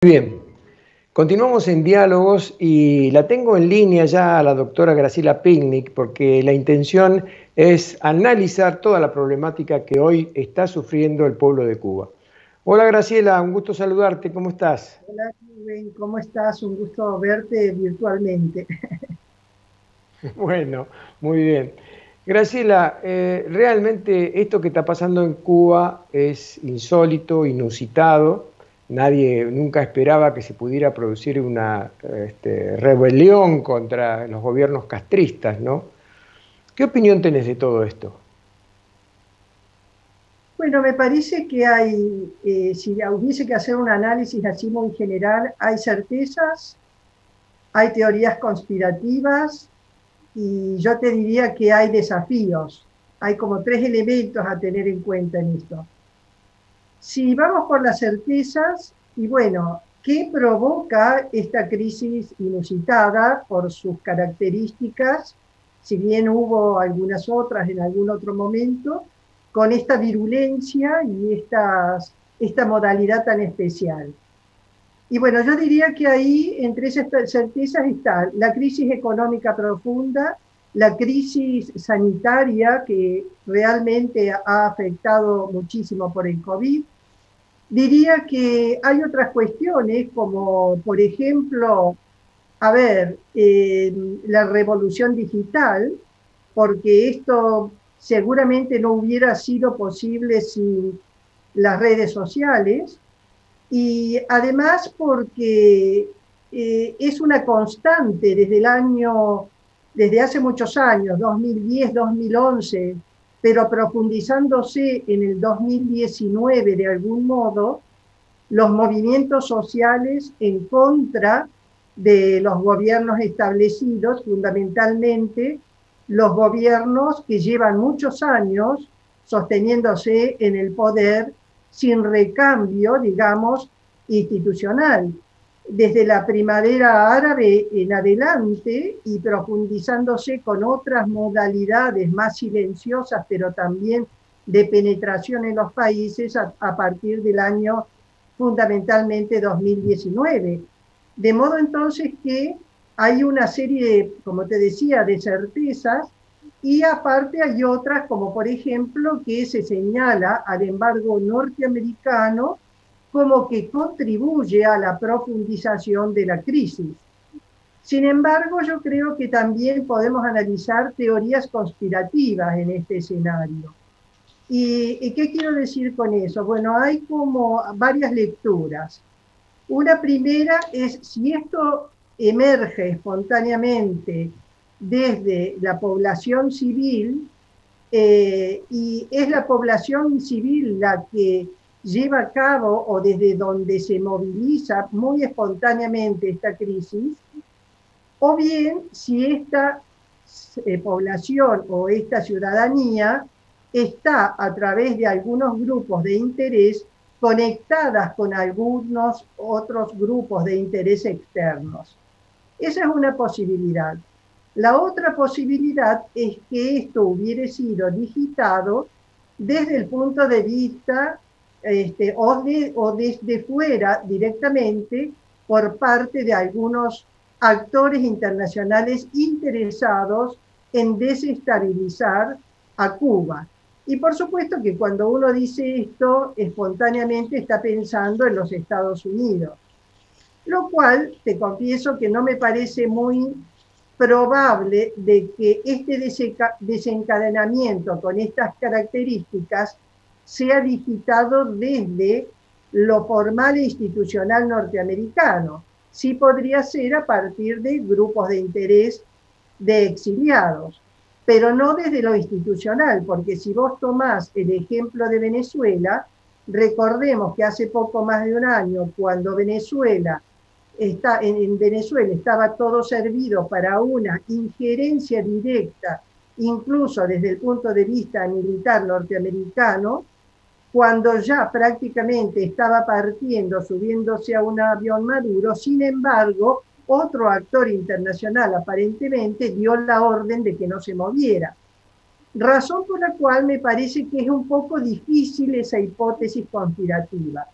Bien, continuamos en diálogos y la tengo en línea ya a la doctora Graciela Picnic porque la intención es analizar toda la problemática que hoy está sufriendo el pueblo de Cuba. Hola Graciela, un gusto saludarte, ¿cómo estás? Hola, Rubén, ¿cómo estás? Un gusto verte virtualmente. Bueno, muy bien. Graciela, realmente esto que está pasando en Cuba es insólito, inusitado. Nadie nunca esperaba que se pudiera producir una rebelión contra los gobiernos castristas, ¿no? ¿Qué opinión tenés de todo esto? Bueno, me parece que hay, si hubiese que hacer un análisis así muy general, hay certezas, hay teorías conspirativas y yo te diría que hay desafíos. Hay como tres elementos a tener en cuenta en esto. Si vamos por las certezas, y bueno, ¿qué provoca esta crisis inusitada por sus características? Si bien hubo algunas otras en algún otro momento, con esta virulencia y esta modalidad tan especial. Y bueno, yo diría que ahí, entre esas certezas, está la crisis económica profunda, la crisis sanitaria que realmente ha afectado muchísimo por el COVID. Diría que hay otras cuestiones, como por ejemplo, a ver, la revolución digital, porque esto seguramente no hubiera sido posible sin las redes sociales, y además porque es una constante desde hace muchos años, 2010, 2011, pero profundizándose en el 2019 de algún modo, los movimientos sociales en contra de los gobiernos establecidos, fundamentalmente los gobiernos que llevan muchos años sosteniéndose en el poder sin recambio, digamos, institucional. Desde la primavera árabe en adelante y profundizándose con otras modalidades más silenciosas, pero también de penetración en los países a partir del año fundamentalmente 2019. De modo entonces que hay una serie, como te decía, de certezas y aparte hay otras, como por ejemplo que se señala al embargo norteamericano como que contribuye a la profundización de la crisis. Sin embargo, yo creo que también podemos analizar teorías conspirativas en este escenario. ¿Y qué quiero decir con eso? Bueno, hay como varias lecturas. Una primera es si esto emerge espontáneamente desde la población civil y es la población civil la que lleva a cabo o desde donde se moviliza muy espontáneamente esta crisis, o bien si esta población o esta ciudadanía está a través de algunos grupos de interés conectadas con algunos otros grupos de interés externos. Esa es una posibilidad. La otra posibilidad es que esto hubiera sido digitado desde el punto de vista o desde fuera directamente por parte de algunos actores internacionales interesados en desestabilizar a Cuba. Y por supuesto que cuando uno dice esto, espontáneamente está pensando en los Estados Unidos, lo cual te confieso que no me parece muy probable de que este desencadenamiento con estas características sea digitado desde lo formal e institucional norteamericano. Sí podría ser a partir de grupos de interés de exiliados, pero no desde lo institucional, porque si vos tomás el ejemplo de Venezuela, recordemos que hace poco más de un año, cuando en Venezuela estaba todo servido para una injerencia directa, incluso desde el punto de vista militar norteamericano, cuando ya prácticamente estaba partiendo, subiéndose a un avión Maduro. Sin embargo, otro actor internacional aparentemente dio la orden de que no se moviera. Razón por la cual me parece que es un poco difícil esa hipótesis conspirativa.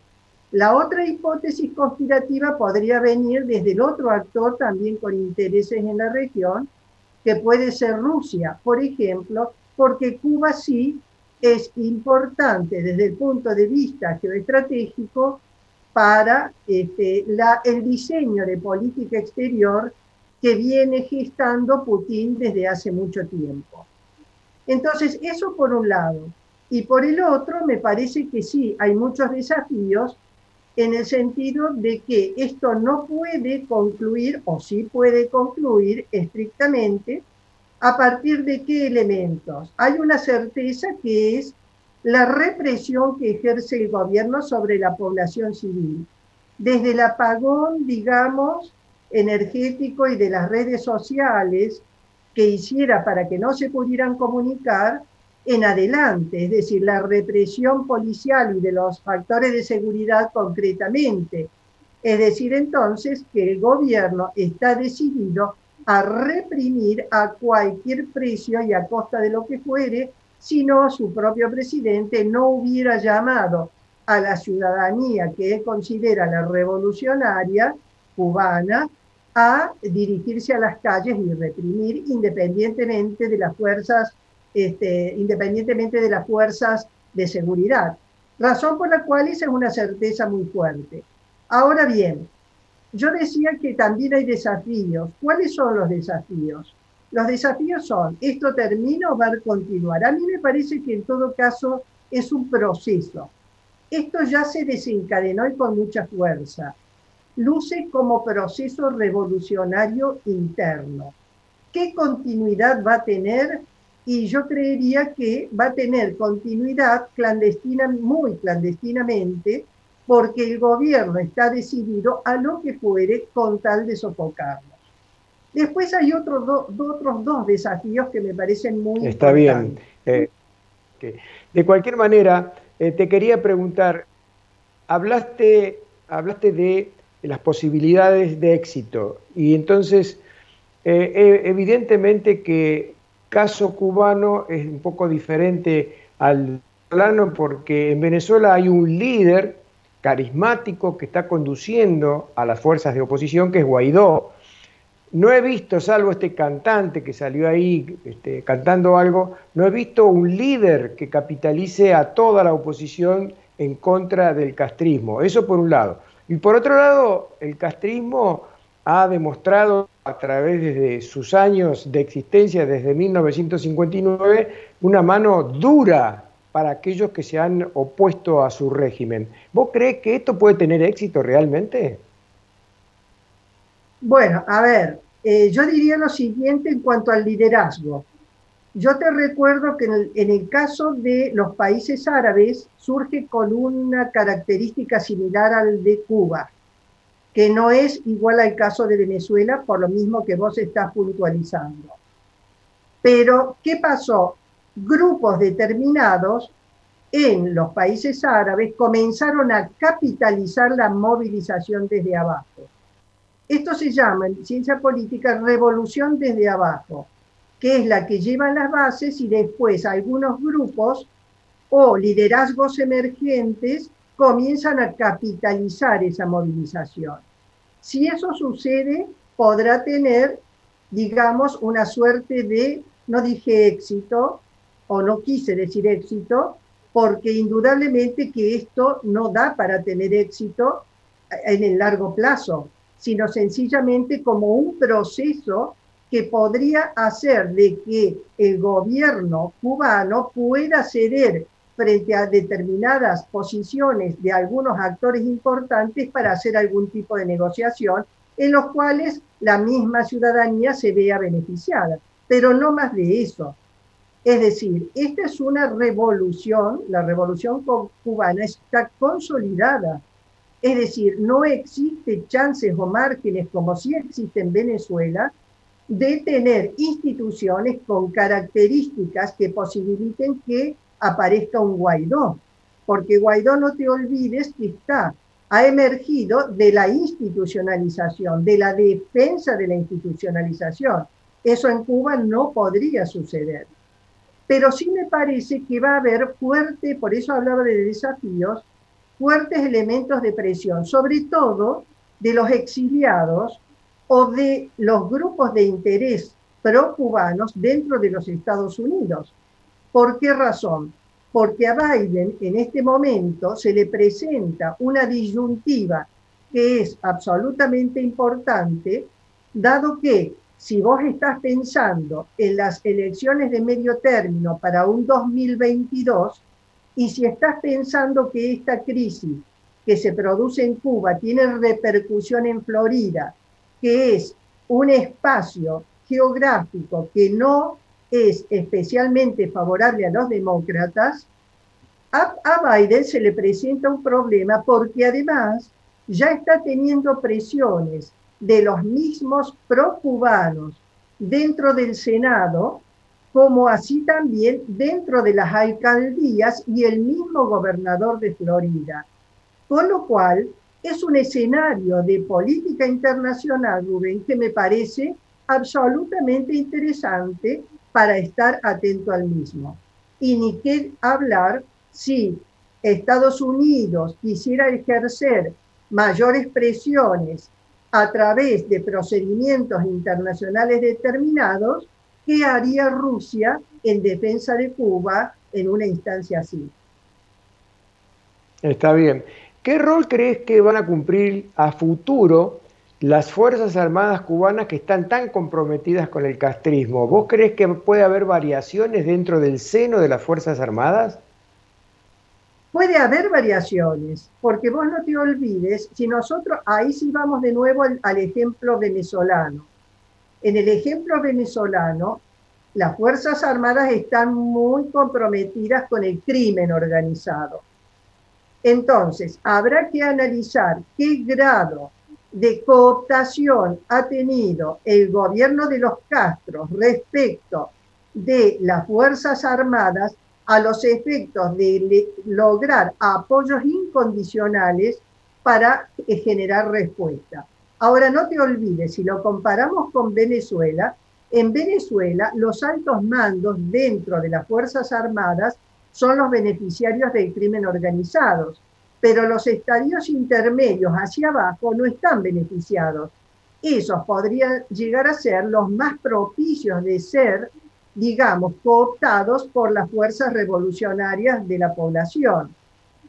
La otra hipótesis conspirativa podría venir desde el otro actor también con intereses en la región, que puede ser Rusia, por ejemplo, porque Cuba sí es importante desde el punto de vista geoestratégico para el diseño de política exterior que viene gestando Putin desde hace mucho tiempo. Entonces, eso por un lado. Y por el otro, me parece que sí, hay muchos desafíos en el sentido de que esto no puede concluir, o sí puede concluir estrictamente, a partir de qué elementos. Hay una certeza que es la represión que ejerce el gobierno sobre la población civil. Desde el apagón, digamos, energético y de las redes sociales que hiciera para que no se pudieran comunicar en adelante, es decir, la represión policial y de los factores de seguridad concretamente. Es decir, entonces, que el gobierno está decidido a reprimir a cualquier precio y a costa de lo que fuere, si no su propio presidente no hubiera llamado a la ciudadanía que él considera la revolucionaria cubana a dirigirse a las calles y reprimir independientemente de las fuerzas de seguridad. Razón por la cual esa es una certeza muy fuerte. Ahora bien, yo decía que también hay desafíos. ¿Cuáles son los desafíos? Los desafíos son, ¿esto termina o va a continuar? A mí me parece que en todo caso es un proceso. Esto ya se desencadenó y con mucha fuerza. Luce como proceso revolucionario interno. ¿Qué continuidad va a tener? Y yo creería que va a tener continuidad clandestina, muy clandestinamente, porque el gobierno está decidido a lo que fuere con tal de sofocarnos. Después hay otros dos desafíos que me parecen muy Está importantes. bien. De cualquier manera, te quería preguntar, hablaste de las posibilidades de éxito y entonces evidentemente que caso cubano es un poco diferente al venezolano porque en Venezuela hay un líder carismático que está conduciendo a las fuerzas de oposición, que es Guaidó. No he visto, salvo este cantante que salió ahí cantando algo, no he visto un líder que capitalice a toda la oposición en contra del castrismo. Eso por un lado. Y por otro lado, el castrismo ha demostrado a través de sus años de existencia, desde 1959, una mano dura para aquellos que se han opuesto a su régimen. ¿Vos creés que esto puede tener éxito realmente? Bueno, a ver, yo diría lo siguiente en cuanto al liderazgo. Yo te recuerdo que en el caso de los países árabes surge con una característica similar al de Cuba, que no es igual al caso de Venezuela, por lo mismo que vos estás puntualizando. Pero, ¿qué pasó? Grupos determinados en los países árabes comenzaron a capitalizar la movilización desde abajo. Esto se llama en ciencia política revolución desde abajo, que es la que lleva las bases y después algunos grupos o liderazgos emergentes comienzan a capitalizar esa movilización. Si eso sucede, podrá tener, digamos, una suerte de, no dije éxito, o no quise decir éxito, porque indudablemente que esto no da para tener éxito en el largo plazo, sino sencillamente como un proceso que podría hacer de que el gobierno cubano pueda ceder frente a determinadas posiciones de algunos actores importantes para hacer algún tipo de negociación en los cuales la misma ciudadanía se vea beneficiada, pero no más de eso. Es decir, esta es una revolución, la revolución cubana está consolidada. Es decir, no existe chances o márgenes, como sí existe en Venezuela, de tener instituciones con características que posibiliten que aparezca un Guaidó. Porque Guaidó, no te olvides que ha emergido de la institucionalización, de la defensa de la institucionalización. Eso en Cuba no podría suceder. Pero sí me parece que va a haber fuerte, por eso hablaba de desafíos, fuertes elementos de presión, sobre todo de los exiliados o de los grupos de interés pro-cubanos dentro de los Estados Unidos. ¿Por qué razón? Porque a Biden en este momento se le presenta una disyuntiva que es absolutamente importante, dado que si vos estás pensando en las elecciones de medio término para un 2022, y si estás pensando que esta crisis que se produce en Cuba tiene repercusión en Florida, que es un espacio geográfico que no es especialmente favorable a los demócratas, a Biden se le presenta un problema porque además ya está teniendo presiones de los mismos pro-cubanos dentro del Senado, como así también dentro de las alcaldías y el mismo gobernador de Florida. Con lo cual, es un escenario de política internacional, Rubén, que me parece absolutamente interesante para estar atento al mismo. Y ni qué hablar si Estados Unidos quisiera ejercer mayores presiones a través de procedimientos internacionales determinados, ¿qué haría Rusia en defensa de Cuba en una instancia así? Está bien. ¿Qué rol crees que van a cumplir a futuro las Fuerzas Armadas cubanas que están tan comprometidas con el castrismo? ¿Vos crees que puede haber variaciones dentro del seno de las Fuerzas Armadas? Puede haber variaciones, porque vos no te olvides, si nosotros, ahí sí vamos de nuevo al ejemplo venezolano. En el ejemplo venezolano, las Fuerzas Armadas están muy comprometidas con el crimen organizado. Entonces, habrá que analizar qué grado de cooptación ha tenido el gobierno de los Castros respecto de las Fuerzas Armadas a los efectos de lograr apoyos incondicionales para generar respuesta. Ahora, no te olvides, si lo comparamos con Venezuela, en Venezuela los altos mandos dentro de las Fuerzas Armadas son los beneficiarios del crimen organizado, pero los estadios intermedios hacia abajo no están beneficiados. Esos podrían llegar a ser los más propicios de ser, digamos, cooptados por las fuerzas revolucionarias de la población.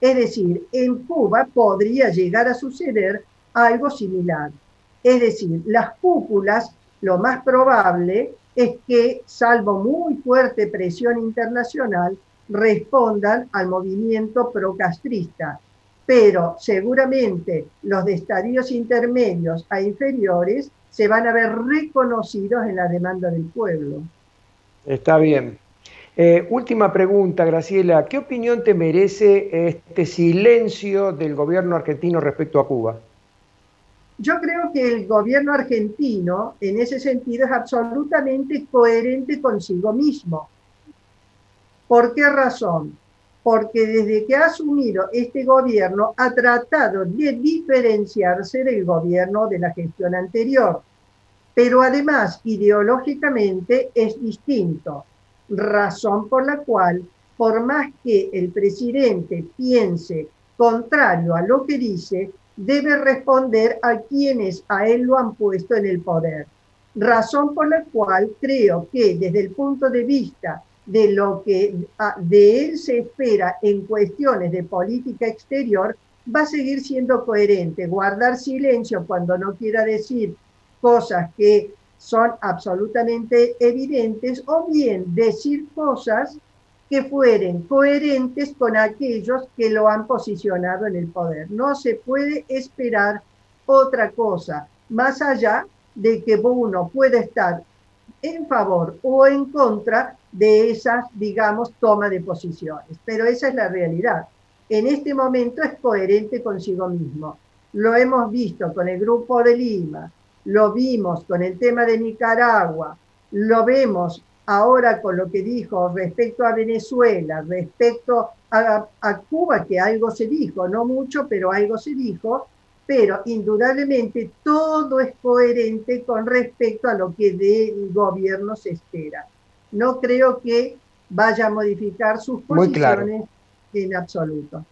Es decir, en Cuba podría llegar a suceder algo similar. Es decir, las cúpulas, lo más probable es que, salvo muy fuerte presión internacional, respondan al movimiento procastrista. Pero seguramente los de estadios intermedios a inferiores se van a ver reconocidos en la demanda del pueblo. Está bien. Última pregunta, Graciela. ¿Qué opinión te merece este silencio del gobierno argentino respecto a Cuba? Yo creo que el gobierno argentino, en ese sentido, es absolutamente coherente consigo mismo. ¿Por qué razón? Porque desde que ha asumido este gobierno ha tratado de diferenciarse del gobierno de la gestión anterior, pero además ideológicamente es distinto, razón por la cual, por más que el presidente piense contrario a lo que dice, debe responder a quienes a él lo han puesto en el poder. Razón por la cual creo que desde el punto de vista de lo que de él se espera en cuestiones de política exterior, va a seguir siendo coherente, guardar silencio cuando no quiera decir cosas que son absolutamente evidentes, o bien decir cosas que fueren coherentes con aquellos que lo han posicionado en el poder. No se puede esperar otra cosa, más allá de que uno pueda estar en favor o en contra de esas, digamos, toma de posiciones. Pero esa es la realidad. En este momento es coherente consigo mismo. Lo hemos visto con el Grupo de Lima, lo vimos con el tema de Nicaragua, lo vemos ahora con lo que dijo respecto a Venezuela, respecto a Cuba, que algo se dijo, no mucho, pero algo se dijo, pero indudablemente todo es coherente con respecto a lo que del gobierno se espera. No creo que vaya a modificar sus posiciones en absoluto.